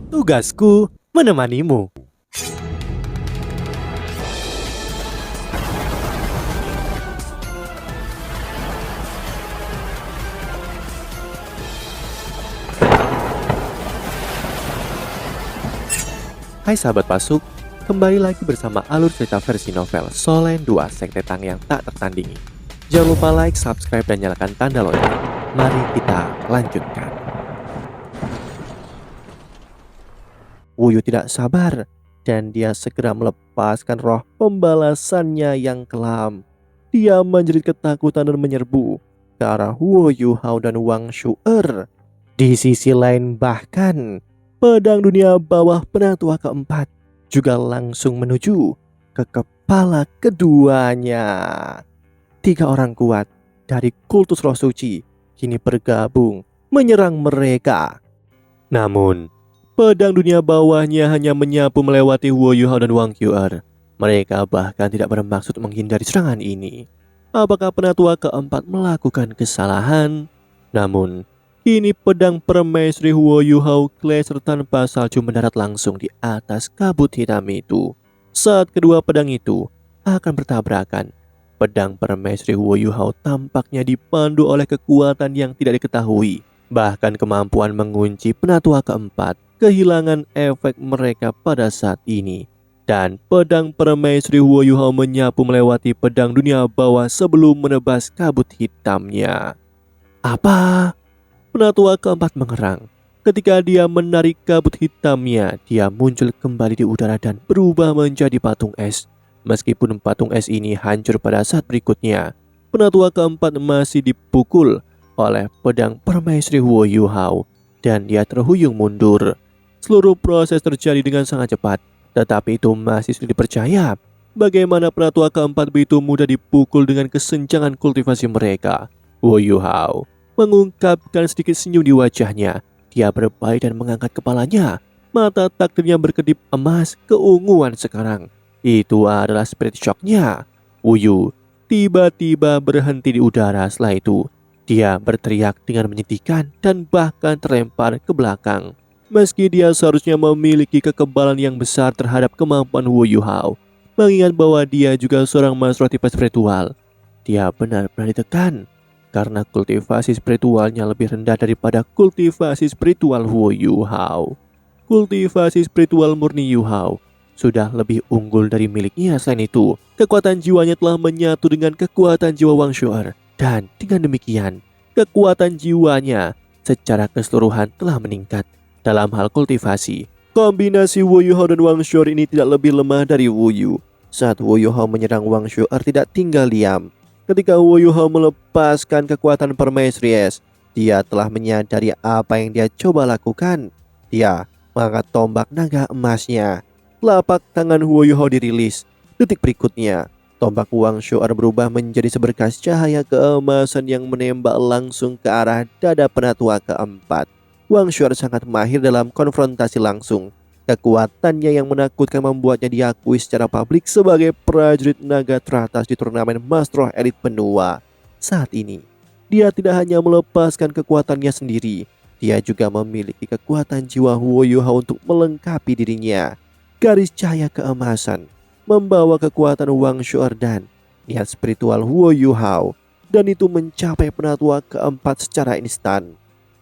Tugasku menemanimu. Hai sahabat Pasuk, kembali lagi bersama alur cerita versi novel Solen 2 Sekte Tang yang tak tertandingi. Jangan lupa like, subscribe, dan nyalakan tanda lonceng. Mari kita lanjutkan. Wuyu tidak sabar dan dia segera melepaskan roh pembalasannya yang kelam. Dia menjerit ketakutan dan menyerbu ke arah Wu Yuhao dan Wang Shu'er. Di sisi lain bahkan pedang dunia bawah penatua keempat juga langsung menuju ke kepala keduanya. 3 orang kuat dari kultus roh suci kini bergabung menyerang mereka. Namun pedang dunia bawahnya hanya menyapu melewati Wu Yuhao dan Wang Shu'er. Mereka bahkan tidak bermaksud menghindari serangan ini. Apakah penatua keempat melakukan kesalahan? Namun kini pedang permaisuri Wu Yuhao Glacier tanpa salju mendarat langsung di atas kabut hitam itu. Saat kedua pedang itu akan bertabrakan, pedang permaisuri Wu Yuhao tampaknya dipandu oleh kekuatan yang tidak diketahui. Bahkan kemampuan mengunci penatua keempat kehilangan efek mereka pada saat ini. Dan pedang permaisuri Wu Yuhao menyapu melewati pedang dunia bawah sebelum menebas kabut hitamnya. Apa? Penatua keempat mengerang. Ketika dia menarik kabut hitamnya, dia muncul kembali di udara dan berubah menjadi patung es. Meskipun patung es ini hancur pada saat berikutnya, penatua keempat masih dipukul oleh pedang permaisuri Wu Yuhao dan dia terhuyung mundur. Seluruh proses terjadi dengan sangat cepat, tetapi itu masih sulit dipercaya. Bagaimana penatua keempat begitu mudah dipukul dengan kesenjangan kultivasi mereka? Wu Yuhao mengungkapkan sedikit senyum di wajahnya. Dia berbalik dan mengangkat kepalanya. Mata takdirnya berkedip emas keunguan sekarang. Itu adalah spirit shocknya. Wuyu tiba-tiba berhenti di udara. Setelah itu dia berteriak dengan menyedihkan dan bahkan terlempar ke belakang. Meski dia seharusnya memiliki kekebalan yang besar terhadap kemampuan Wu Yuhao, mengingat bahwa dia juga seorang mahasiswa tipe spiritual, dia benar-benar ditekan karena kultivasi spiritualnya lebih rendah daripada kultivasi spiritual Wu Yuhao. Kultivasi spiritual murni Yuhao sudah lebih unggul dari miliknya. Selain itu, kekuatan jiwanya telah menyatu dengan kekuatan jiwa Wang Shu'er. Dan dengan demikian, kekuatan jiwanya secara keseluruhan telah meningkat. Dalam hal kultivasi, kombinasi Wu Yuhao dan Wang Shu'er ini tidak lebih lemah dari Wu Yu. Saat Wu Yuhao menyerang Wang Shu'er tidak tinggal diam. Ketika Wu Yuhao melepaskan kekuatan permaisuri es, dia telah menyadari apa yang dia coba lakukan. Dia mengangkat tombak naga emasnya. Telapak tangan Wu Yuhao dirilis. Detik berikutnya, tombak Wang Shu'er berubah menjadi seberkas cahaya keemasan yang menembak langsung ke arah dada penatua keempat. Wang Shu'er sangat mahir dalam konfrontasi langsung. Kekuatannya yang menakutkan membuatnya diakui secara publik sebagai prajurit naga teratas di turnamen Master Elite benua. Saat ini, dia tidak hanya melepaskan kekuatannya sendiri, dia juga memiliki kekuatan jiwa Wu Yuhao untuk melengkapi dirinya. Garis cahaya keemasan membawa kekuatan Wang Shu'er dan niat spiritual Wu Yuhao, dan itu mencapai penatua keempat secara instan.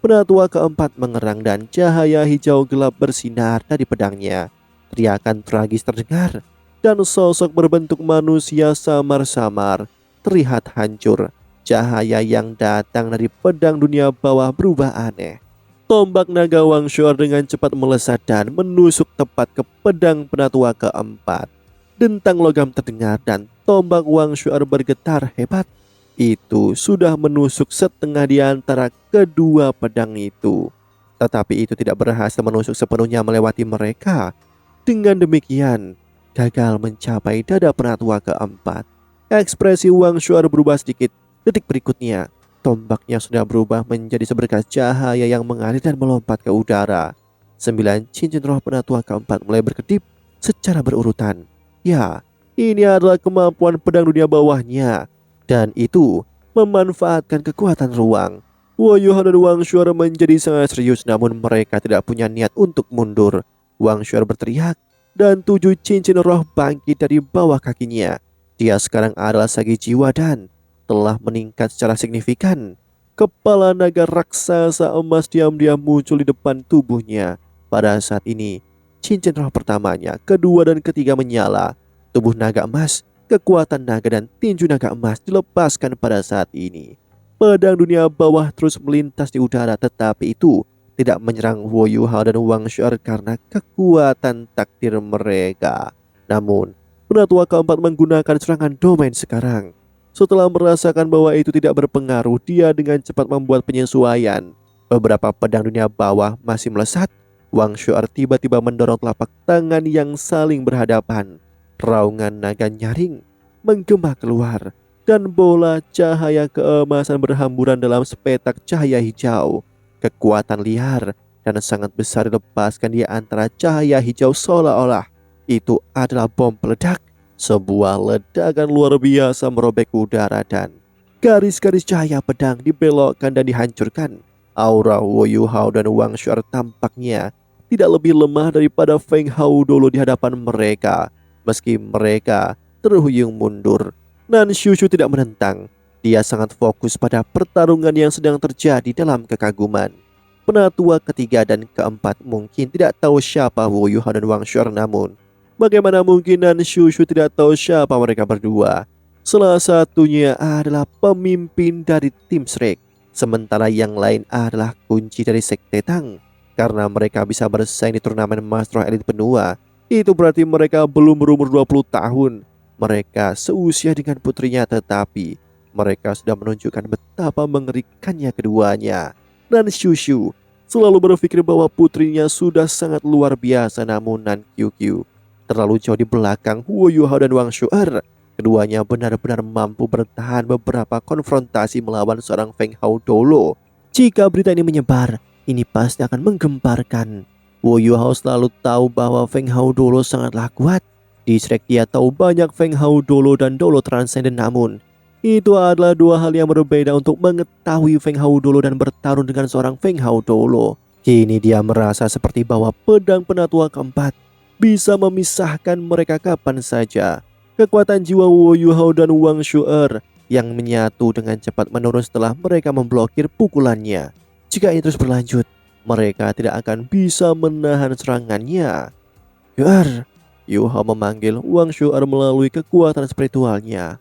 Penatua keempat mengerang dan cahaya hijau gelap bersinar dari pedangnya. Teriakan tragis terdengar dan sosok berbentuk manusia samar-samar terlihat hancur. Cahaya yang datang dari pedang dunia bawah berubah aneh. Tombak naga Wang Shu'er dengan cepat melesat dan menusuk tepat ke pedang penatua keempat. Dentang logam terdengar dan tombak Wang Shu'er bergetar hebat. Itu sudah menusuk setengah di antara kedua pedang itu. Tetapi itu tidak berhasil menusuk sepenuhnya melewati mereka. Dengan demikian, gagal mencapai dada penatua keempat. Ekspresi Wang Shu'er berubah sedikit. Detik berikutnya, tombaknya sudah berubah menjadi seberkas cahaya yang mengalir dan melompat ke udara. 9 cincin roh penatua keempat mulai berkedip secara berurutan. Ya, ini adalah kemampuan pedang dunia bawahnya. Dan itu memanfaatkan kekuatan ruang. Wo Yuhao dan Wang Shu'er menjadi sangat serius, namun mereka tidak punya niat untuk mundur. Wang Shu'er berteriak dan 7 cincin roh bangkit dari bawah kakinya. Dia sekarang adalah sagi jiwa dan telah meningkat secara signifikan. Kepala naga raksasa emas diam-diam muncul di depan tubuhnya. Pada saat ini, cincin roh pertamanya, kedua dan ketiga menyala. Tubuh naga emas, kekuatan naga dan tinju naga emas dilepaskan pada saat ini. Pedang dunia bawah terus melintas di udara, tetapi itu tidak menyerang Wo Yuhao dan Wang Shu'er karena kekuatan takdir mereka. Namun, penatua keempat menggunakan serangan domain sekarang. Setelah merasakan bahwa itu tidak berpengaruh, dia dengan cepat membuat penyesuaian. Beberapa pedang dunia bawah masih melesat. Wang Shu'er tiba-tiba mendorong telapak tangan yang saling berhadapan. Raungan naga nyaring menggema keluar, dan bola cahaya keemasan berhamburan dalam sepetak cahaya hijau. Kekuatan liar dan sangat besar dilepaskan di antara cahaya hijau, seolah-olah itu adalah bom peledak. Sebuah ledakan luar biasa merobek udara dan garis-garis cahaya pedang dibelokkan dan dihancurkan. Aura Wo Yuhao dan Wang Shu'er tampaknya tidak lebih lemah daripada Feng Hao dulu di hadapan mereka. Meski mereka terhuyung mundur, Nan Shushu tidak menentang. Dia sangat fokus pada pertarungan yang sedang terjadi dalam kekaguman. Penatua ketiga dan keempat mungkin tidak tahu siapa Wu Yuhao dan Wang Shu'er, namun bagaimana mungkin Nan Shushu tidak tahu siapa mereka berdua? Salah satunya adalah pemimpin dari tim Shrek, sementara yang lain adalah kunci dari Sekte Tang. Karena mereka bisa bersaing di turnamen Master Elite Benua, itu berarti mereka belum berumur 20 tahun. Mereka seusia dengan putrinya, tetapi mereka sudah menunjukkan betapa mengerikannya keduanya. Nan Shushu selalu berpikir bahwa putrinya sudah sangat luar biasa, namun Nan QQ terlalu jauh di belakang Wo Yuhao dan Wang Shu'er. Keduanya benar-benar mampu bertahan beberapa konfrontasi melawan seorang Feng Hao Dolo. Jika berita ini menyebar, ini pasti akan menggemparkan. Wo Yuhao selalu tahu bahwa Feng Hao Dolo sangatlah kuat. Di Shrek dia tahu banyak Feng Hao Dolo dan Dolo Transcendent, namun itu adalah dua hal yang berbeda untuk mengetahui Feng Hao Dolo dan bertarung dengan seorang Feng Hao Dolo. Kini dia merasa seperti bahwa pedang penatua keempat bisa memisahkan mereka kapan saja. Kekuatan jiwa Wo Yuhao dan Wang Shu'er yang menyatu dengan cepat menurun setelah mereka memblokir pukulannya. Jika ini terus berlanjut, mereka tidak akan bisa menahan serangannya. Shu'er, Yuhao memanggil Wang Shu'er melalui kekuatan spiritualnya.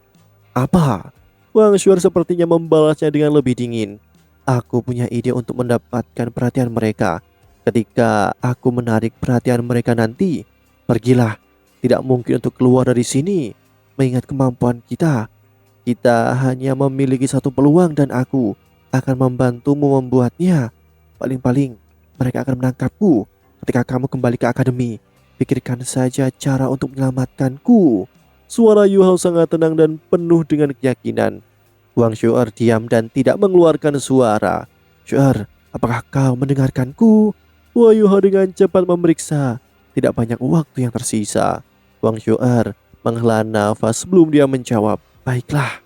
Apa? Wang Shu'er sepertinya membalasnya dengan lebih dingin. Aku punya ide untuk mendapatkan perhatian mereka. Ketika aku menarik perhatian mereka nanti, pergilah. Tidak mungkin untuk keluar dari sini. Mengingat kemampuan kita, kita hanya memiliki satu peluang dan aku akan membantumu membuatnya. Paling-paling mereka akan menangkapku ketika kamu kembali ke akademi. Pikirkan saja cara untuk menyelamatkanku. Suara Yuhao sangat tenang dan penuh dengan keyakinan. Wang Shu'er diam dan tidak mengeluarkan suara. Shu'er, apakah kau mendengarkanku? Wo Yuhao dengan cepat memeriksa. Tidak banyak waktu yang tersisa. Wang Shu'er menghela nafas sebelum dia menjawab. Baiklah.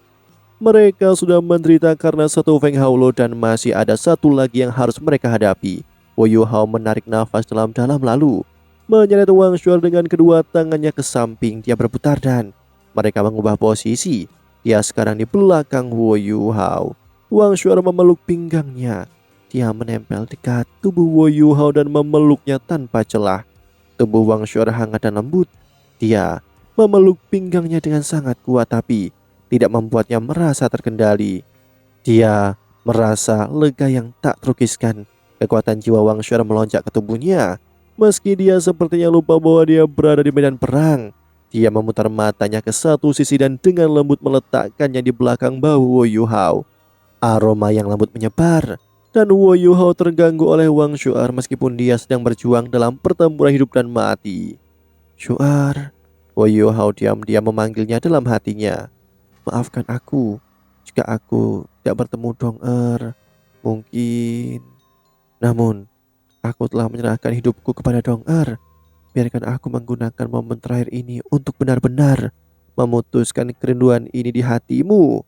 Mereka sudah menderita karena satu Feng Hao Lo dan masih ada satu lagi yang harus mereka hadapi. Wo Yuhao menarik nafas dalam-dalam lalu menyeret Wang Shu'er dengan kedua tangannya ke samping. Dia berputar dan mereka mengubah posisi. Dia sekarang di belakang Wo Yuhao. Wang Shu'er memeluk pinggangnya. Dia menempel dekat tubuh Wo Yuhao dan memeluknya tanpa celah. Tubuh Wang Shu'er hangat dan lembut. Dia memeluk pinggangnya dengan sangat kuat, tapi tidak membuatnya merasa terkendali. Dia merasa lega yang tak terukiskan. Kekuatan jiwa Wang Shu'er melonjak ke tubuhnya. Meski dia sepertinya lupa bahwa dia berada di medan perang, dia memutar matanya ke satu sisi dan dengan lembut meletakkannya di belakang bahu Wo Yuhao. Aroma yang lembut menyebar dan Wo Yuhao terganggu oleh Wang Shu'er meskipun dia sedang berjuang dalam pertempuran hidup dan mati. Shu'er, Wo Yuhao diam-diam memanggilnya dalam hatinya. Maafkan aku jika aku tidak bertemu Dong mungkin. Namun aku telah menyerahkan hidupku kepada Dong. Biarkan aku menggunakan momen terakhir ini untuk benar-benar memutuskan kerinduan ini di hatimu.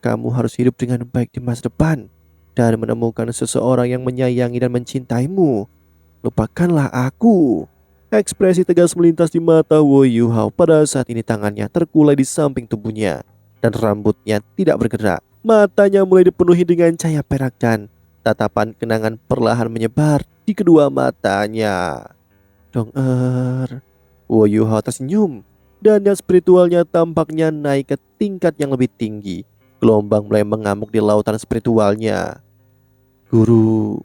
Kamu harus hidup dengan baik di masa depan. dan menemukan seseorang yang menyayangi dan mencintaimu. Lupakanlah aku. Ekspresi tegas melintas di mata Wo Yuhao pada saat ini. Tangannya terkulai di samping tubuhnya dan rambutnya tidak bergerak. Matanya mulai dipenuhi dengan cahaya perak dan tatapan kenangan perlahan menyebar di kedua matanya. Dong-er. Wo Yuhao tersenyum dan yang spiritualnya tampaknya naik ke tingkat yang lebih tinggi. Gelombang mulai mengamuk di lautan spiritualnya. Guru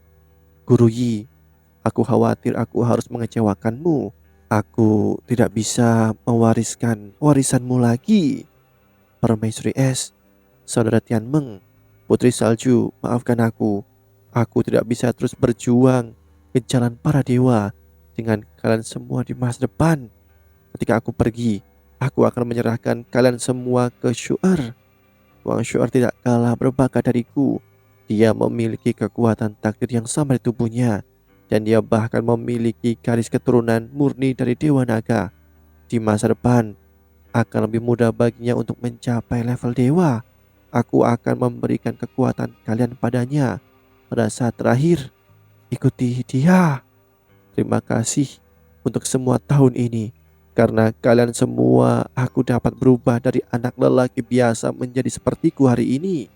Yi, aku khawatir aku harus mengecewakanmu. Aku tidak bisa mewariskan warisanmu lagi. Permaisuri Es, Saudara Tianmeng, Putri Salju, maafkan aku. Aku tidak bisa terus berjuang ke jalan para dewa dengan kalian semua di masa depan. Ketika aku pergi, aku akan menyerahkan kalian semua ke Syu'er. Wang Syu'er tidak kalah berbakat dariku. Dia memiliki kekuatan takdir yang sama di tubuhnya, dan dia bahkan memiliki garis keturunan murni dari Dewa Naga. Di masa depan, akan lebih mudah baginya untuk mencapai level dewa. Aku akan memberikan kekuatan kalian padanya pada saat terakhir. Ikuti dia. Terima kasih untuk semua tahun ini. Karena kalian semua, aku dapat berubah dari anak lelaki biasa menjadi sepertiku hari ini.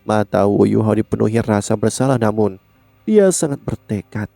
Mata Wo Yuhao dipenuhi rasa bersalah, namun dia sangat bertekad.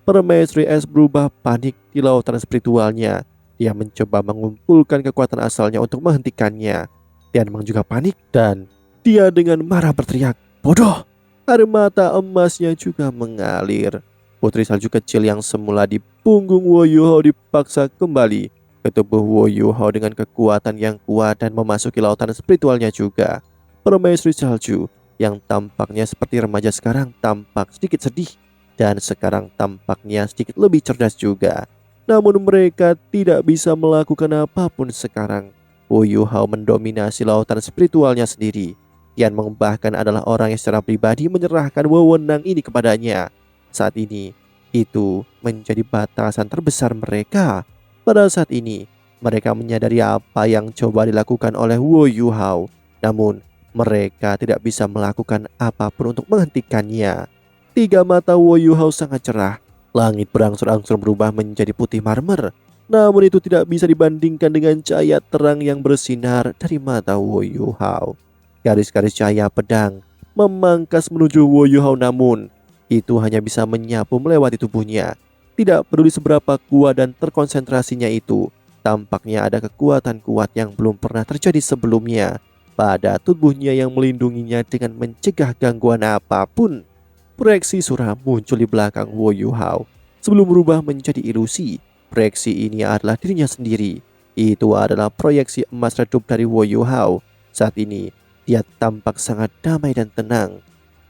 Permaisuri Es berubah panik di lautan spiritualnya. Dia mencoba mengumpulkan kekuatan asalnya untuk menghentikannya. Tianmeng juga panik dan dia dengan marah berteriak, "Bodoh!" Air mata emasnya juga mengalir. Putri salju kecil yang semula di punggung Wo Yuhao dipaksa kembali ke tubuh Wo Yuhao dengan kekuatan yang kuat dan memasuki lautan spiritualnya juga. Permaisuri salju yang tampaknya seperti remaja sekarang tampak sedikit sedih dan sekarang tampaknya sedikit lebih cerdas juga. Namun mereka tidak bisa melakukan apapun sekarang. Wo Yuhao mendominasi lautan spiritualnya sendiri. Tianmeng bahkan adalah orang yang secara pribadi menyerahkan wewenang ini kepadanya. Saat ini, itu menjadi batasan terbesar mereka. Pada saat ini, mereka menyadari apa yang coba dilakukan oleh Wo Yuhao. Namun, mereka tidak bisa melakukan apapun untuk menghentikannya. Tiga mata Wo Yuhao sangat cerah. Langit berangsur-angsur berubah menjadi putih marmer. Namun itu tidak bisa dibandingkan dengan cahaya terang yang bersinar dari mata Wo Yuhao. Garis-garis cahaya pedang memangkas menuju Wo Yuhao, namun itu hanya bisa menyapu melewati tubuhnya. Tidak peduli seberapa kuat dan terkonsentrasinya itu, tampaknya ada kekuatan kuat yang belum pernah terjadi sebelumnya pada tubuhnya yang melindunginya dengan mencegah gangguan apapun. Proyeksi suram muncul di belakang Wo Yuhao. Sebelum berubah menjadi ilusi, proyeksi ini adalah dirinya sendiri. Itu adalah proyeksi emas redup dari Wo Yuhao. Saat ini, dia tampak sangat damai dan tenang.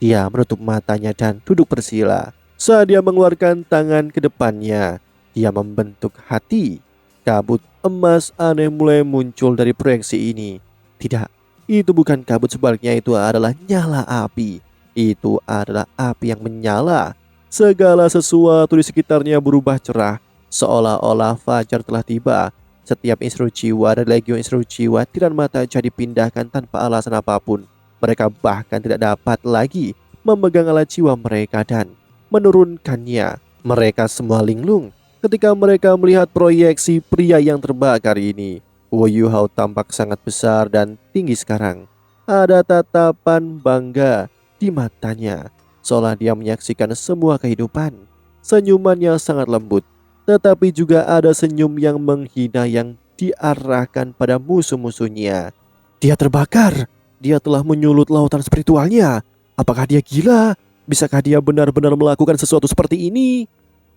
Dia menutup matanya dan duduk bersila. Saat dia mengeluarkan tangan ke depannya, dia membentuk hati. Kabut emas aneh mulai muncul dari proyeksi ini. Tidak, itu bukan kabut, sebaliknya itu adalah nyala api. Itu adalah api yang menyala. Segala sesuatu di sekitarnya berubah cerah, seolah-olah fajar telah tiba. Setiap instruksi jiwa dari Legion instruksi jiwa tiran mata jadi dipindahkan tanpa alasan apapun. Mereka bahkan tidak dapat lagi memegang alat jiwa mereka dan menurunkannya. Mereka semua linglung ketika mereka melihat proyeksi pria yang terbakar ini. Wo Yuhao tampak sangat besar dan tinggi sekarang. Ada tatapan bangga di matanya, seolah dia menyaksikan semua kehidupan. Senyumannya sangat lembut, tetapi juga ada senyum yang menghina yang diarahkan pada musuh-musuhnya. Dia terbakar. Dia telah menyulut lautan spiritualnya. Apakah dia gila? Bisakah dia benar-benar melakukan sesuatu seperti ini?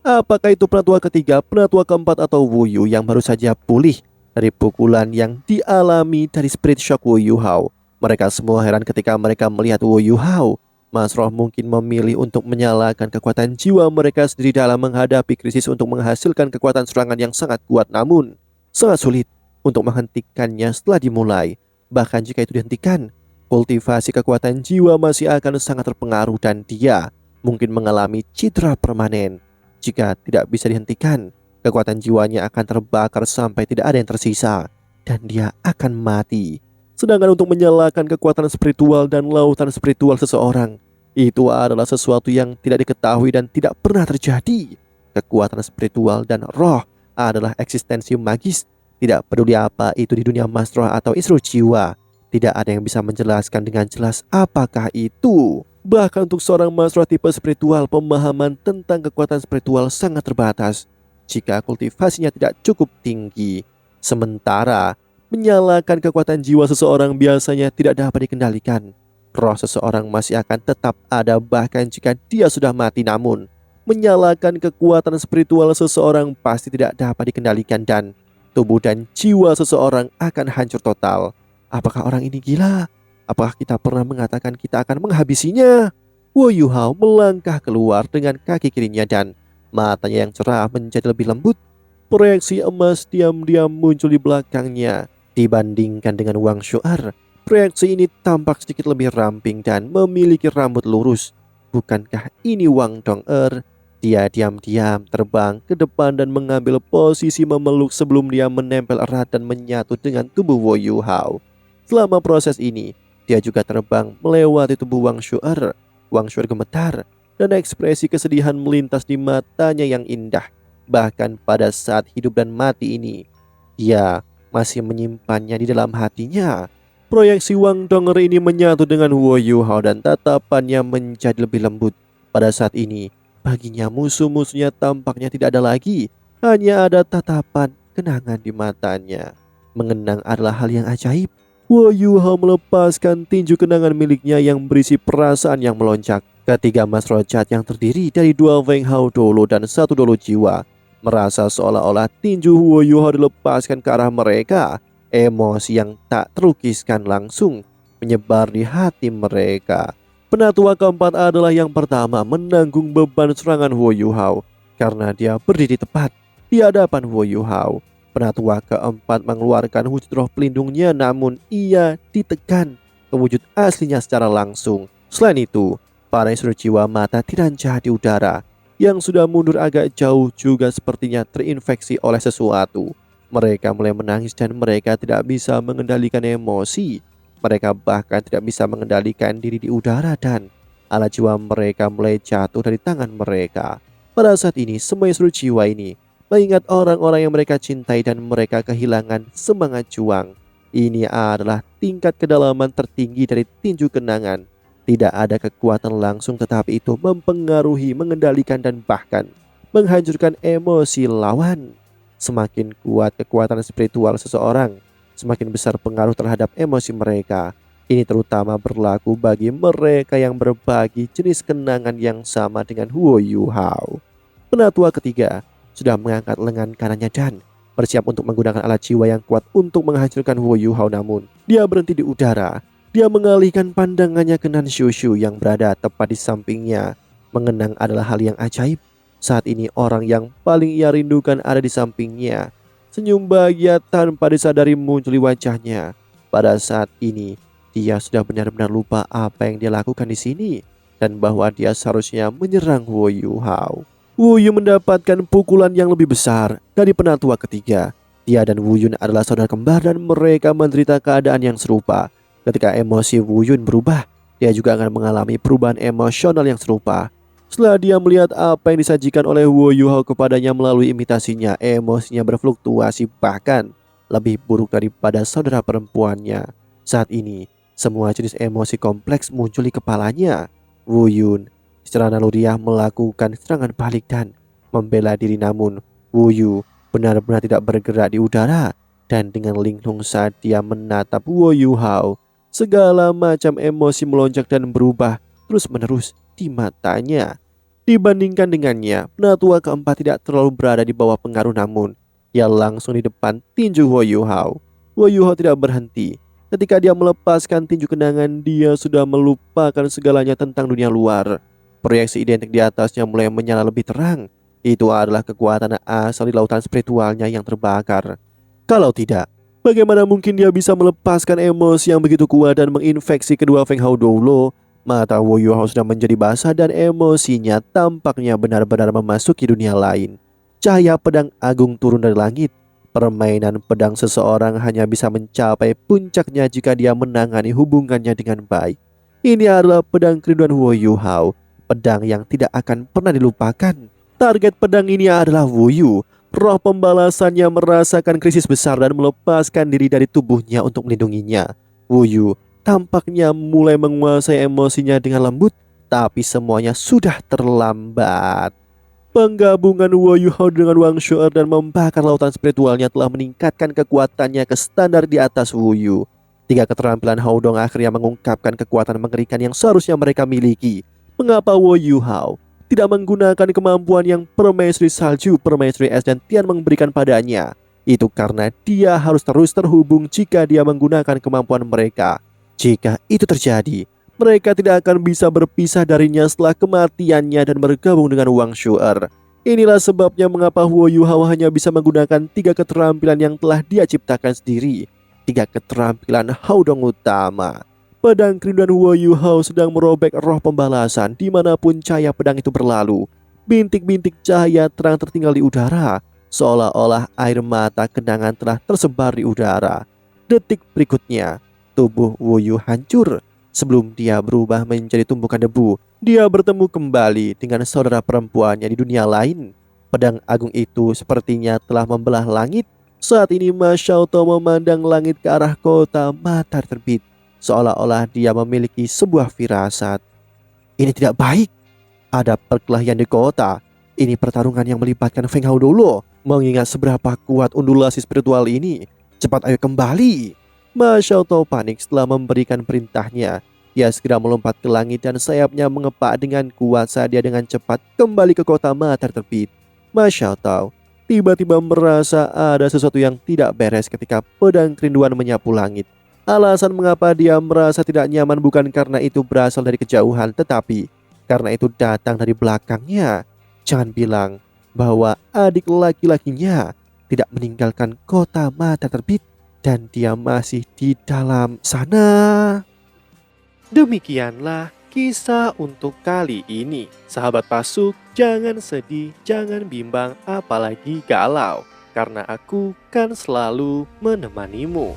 Apakah itu penatua ketiga, penatua keempat, atau Wu Yu yang baru saja pulih dari pukulan yang dialami dari spirit shock Wo Yuhao? Mereka semua heran ketika mereka melihat Wo Yuhao. Mas Roh mungkin memilih untuk menyalakan kekuatan jiwa mereka sendiri dalam menghadapi krisis untuk menghasilkan kekuatan serangan yang sangat kuat, namun sangat sulit untuk menghentikannya setelah dimulai. Bahkan jika itu dihentikan, kultivasi kekuatan jiwa masih akan sangat terpengaruh dan dia mungkin mengalami cedera permanen. Jika tidak bisa dihentikan, kekuatan jiwanya akan terbakar sampai tidak ada yang tersisa dan dia akan mati. Sedangkan untuk menyalakan kekuatan spiritual dan lautan spiritual seseorang, Itu adalah sesuatu yang tidak diketahui dan tidak pernah terjadi. Kekuatan spiritual dan roh adalah eksistensi magis. Tidak peduli apa itu di dunia mas roh atau isru jiwa. Tidak ada yang bisa menjelaskan dengan jelas apakah itu. Bahkan untuk seorang mas roh tipe spiritual, pemahaman tentang kekuatan spiritual sangat terbatas jika kultivasinya tidak cukup tinggi. Sementara menyalakan kekuatan jiwa seseorang biasanya tidak dapat dikendalikan. Roh seseorang masih akan tetap ada bahkan jika dia sudah mati, namun menyalakan kekuatan spiritual seseorang pasti tidak dapat dikendalikan dan tubuh dan jiwa seseorang akan hancur total. Apakah orang ini gila? Apakah kita pernah mengatakan kita akan menghabisinya? Wu Yuhao melangkah keluar dengan kaki kirinya dan matanya yang cerah menjadi lebih lembut. Proyeksi emas diam-diam muncul di belakangnya. Dibandingkan dengan Wang Shu'er, proyeksi ini tampak sedikit lebih ramping dan memiliki rambut lurus. Bukankah ini Wang Dong'er? Dia diam-diam terbang ke depan dan mengambil posisi memeluk sebelum dia menempel erat dan menyatu dengan tubuh Wu Yuhao. Selama proses ini, dia juga terbang melewati tubuh Wang Shu'er. Wang Shu'er gemetar dan ekspresi kesedihan melintas di matanya yang indah. Bahkan pada saat hidup dan mati ini, dia masih menyimpannya di dalam hatinya. Proyeksi Wang Dong'er ini menyatu dengan Wu Yuhao dan tatapannya menjadi lebih lembut. Pada saat ini, baginya musuh-musuhnya tampaknya tidak ada lagi. Hanya ada tatapan kenangan di matanya. Mengenang adalah hal yang ajaib. Wu Yuhao melepaskan tinju kenangan miliknya yang berisi perasaan yang melonjak. Ketiga mas rojat yang terdiri dari 2 Feng Hao Dolo dan 1 Dolo jiwa merasa seolah-olah tinju Wu Yuhao dilepaskan ke arah mereka. Emosi yang tak terlukiskan langsung menyebar di hati mereka. Penatua keempat adalah yang pertama menanggung beban serangan Wu Yuhao karena dia berdiri tepat di hadapan Wu Yuhao. Penatua keempat mengeluarkan wujud roh pelindungnya, namun ia ditekan ke wujud aslinya secara langsung. Selain itu, para isru jiwa mata tirancah di udara yang sudah mundur agak jauh juga sepertinya terinfeksi oleh sesuatu. Mereka mulai menangis dan mereka tidak bisa mengendalikan emosi. Mereka bahkan tidak bisa mengendalikan diri di udara dan alat jiwa mereka mulai jatuh dari tangan mereka. Pada saat ini, semua isru jiwa ini mengingat orang-orang yang mereka cintai dan mereka kehilangan semangat juang. Ini adalah tingkat kedalaman tertinggi dari tinju kenangan. Tidak ada kekuatan langsung, tetapi itu mempengaruhi, mengendalikan dan bahkan menghancurkan emosi lawan. Semakin kuat kekuatan spiritual seseorang, semakin besar pengaruh terhadap emosi mereka. Ini terutama berlaku bagi mereka yang berbagi jenis kenangan yang sama dengan Wu Yuhao. Penatua ketiga sudah mengangkat lengan kanannya dan bersiap untuk menggunakan alat jiwa yang kuat untuk menghancurkan Wu Yuhao, namun dia berhenti di udara. Dia mengalihkan pandangannya ke Nan Shushu yang berada tepat di sampingnya. Mengenang adalah hal yang ajaib. Saat ini orang yang paling ia rindukan ada di sampingnya. Senyum bahagia tanpa disadari muncul di wajahnya. Pada saat ini, dia sudah benar-benar lupa apa yang dia lakukan di sini dan bahwa dia seharusnya menyerang Wu Yuhao. Wu Yun mendapatkan pukulan yang lebih besar dari penatua ketiga. Dia dan Wu Yun adalah saudara kembar dan mereka menderita keadaan yang serupa. Ketika emosi Wu Yun berubah, dia juga akan mengalami perubahan emosional yang serupa. Setelah dia melihat apa yang disajikan oleh Wu Yuhao kepadanya melalui imitasinya, emosinya berfluktuasi bahkan lebih buruk daripada saudara perempuannya. Saat ini, semua jenis emosi kompleks muncul di kepalanya. Wu Yun secara naluriah melakukan serangan balik dan membela diri, namun Wu Yu benar-benar tidak bergerak di udara. Dan dengan linglung saat dia menatap Wu Yuhao, segala macam emosi melonjak dan berubah terus-menerus di matanya. Dibandingkan dengannya, penatua keempat tidak terlalu berada di bawah pengaruh, namun ia langsung di depan tinju Wu Yuhao. Wu Yuhao tidak berhenti. Ketika dia melepaskan tinju kenangan, dia sudah melupakan segalanya tentang dunia luar. Proyeksi identik di atasnya mulai menyala lebih terang. Itu adalah kekuatan asal di lautan spiritualnya yang terbakar. Kalau tidak, bagaimana mungkin dia bisa melepaskan emosi yang begitu kuat dan menginfeksi kedua Feng Hao Doulo? Mata Wu Yuhao sudah menjadi basah dan emosinya tampaknya benar-benar memasuki dunia lain. Cahaya pedang agung turun dari langit. Permainan pedang seseorang hanya bisa mencapai puncaknya jika dia menangani hubungannya dengan baik. Ini adalah pedang kerinduan Wu Yuhao, pedang yang tidak akan pernah dilupakan. Target pedang ini adalah Wu Yu. Roh pembalasannya merasakan krisis besar dan melepaskan diri dari tubuhnya untuk melindunginya. Wu Yu tampaknya mulai menguasai emosinya dengan lembut, tapi semuanya sudah terlambat. Penggabungan Wu Yuhao dengan Wang Shu'er dan membakar lautan spiritualnya telah meningkatkan kekuatannya ke standar di atas Wu Yu. Tiga keterampilan Hao Dong akhirnya mengungkapkan kekuatan mengerikan yang seharusnya mereka miliki. Mengapa Wu Yuhao tidak menggunakan kemampuan yang permaisuri salju, permaisuri es dan Tian memberikan padanya? Itu karena dia harus terus terhubung jika dia menggunakan kemampuan mereka. Jika itu terjadi, mereka tidak akan bisa berpisah darinya setelah kematiannya dan bergabung dengan Wang Shu'er. Inilah sebabnya mengapa Wu Yuhao hanya bisa menggunakan tiga keterampilan yang telah dia ciptakan sendiri. Tiga keterampilan Hao Dong utama. Pedang kerinduan Wu Yuhao sedang merobek roh pembalasan dimanapun cahaya pedang itu berlalu. Bintik-bintik cahaya terang tertinggal di udara, seolah-olah air mata kenangan telah tersebar di udara. Detik berikutnya, tubuh Wu Yu hancur. Sebelum dia berubah menjadi tumpukan debu, dia bertemu kembali dengan saudara perempuannya di dunia lain. Pedang agung itu sepertinya telah membelah langit. Saat ini Ma Xiaotao memandang langit ke arah kota matahari terbit, seolah-olah dia memiliki sebuah firasat. Ini tidak baik. Ada perkelahian di kota. Ini pertarungan yang melibatkan Feng Hao dulu. Mengingat seberapa kuat undulasi spiritual ini, cepat ayo kembali. Ma Xiaotao panik setelah memberikan perintahnya. Dia segera melompat ke langit dan sayapnya mengepak dengan kuat saat dia dengan cepat kembali ke kota matahari terbit. Ma Xiaotao tiba-tiba merasa ada sesuatu yang tidak beres ketika pedang kerinduan menyapu langit. Alasan mengapa dia merasa tidak nyaman bukan karena itu berasal dari kejauhan, tetapi karena itu datang dari belakangnya. Jangan bilang bahwa adik laki-lakinya tidak meninggalkan kota matahari terbit dan dia masih di dalam sana. Demikianlah kisah untuk kali ini. Sahabat Pasuk, jangan sedih, jangan bimbang, apalagi galau. Karena aku kan selalu menemanimu.